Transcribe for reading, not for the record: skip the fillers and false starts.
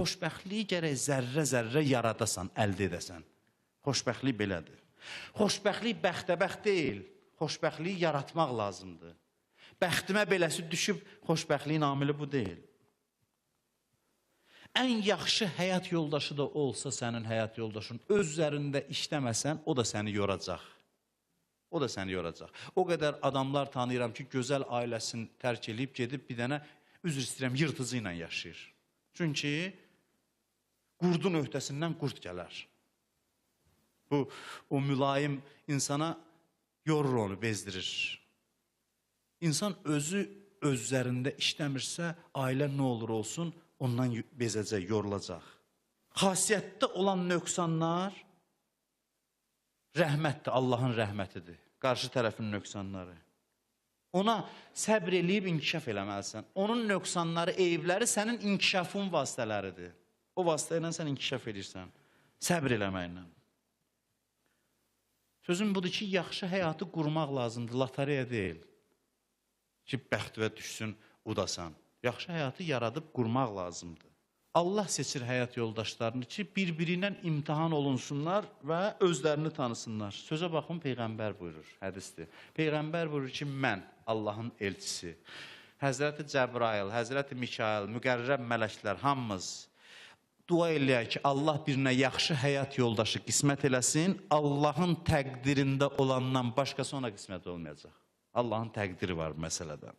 xoşbəxtliyi gərək zərrə-zərrə yaradasan, əldə edəsən. Xoşbəxtlik belədir. Xoşbəxtlik bəxtəbəxt deyil, xoşbəxtliyi yaratmaq lazımdır. Bəxtimə beləsi düşüb, xoşbəxtliyin amili bu deyil. Ən yaxşı həyat yoldaşı da olsa sənin həyat yoldaşın, öz üzərində işləməsən, o da səni yoracaq. O da səni yoracaq. O qədər adamlar tanıyıram ki, gözəl ailəsini tərk edib, gedib bir dənə, üzr istəyirəm, yırtıcı ilə yaşayır. Çünki qurdun öhdəsindən qurd gələr. Bu, o mülayim insana yorur onu, bezdirir. İnsan özü öz üzərində işləmirsə, ailə nə olur olsun, ondan bezəcək, yorulacaq. Xasiyyətdə olan nöqsanlar rəhmətdir, Allahın rəhmətidir. Qarşı tərəfin nöqsanları. Ona səbr eləyib inkişaf eləməlisən. Onun nöqsanları, eyvləri sənin inkişafın vasitələridir. O vasitə ilə sən inkişaf edirsən. Səbr eləməklə. Sözüm budur ki, yaxşı həyatı qurmaq lazımdır, lotereya deyil. Ki, bəxtivə düşsün, udasan. Yaxşı həyatı yaradıb qurmaq lazımdır. Allah seçir həyat yoldaşlarını ki, bir-biri ilə imtihan olunsunlar və özlərini tanısınlar. Sözə baxın, Peyğəmbər buyurur, hədisdir. Peyğəmbər buyurur ki, mən, Allahın elçisi, Həzrəti Cəbrail, Həzrəti Mikail, müqərrəb mələklər, hamımız dua eləyək ki, Allah birinə yaxşı həyat yoldaşı qismət eləsin, Allahın təqdirində olandan başqası ona qismət olmayacaq. Allahın təqdiri var məsələdə.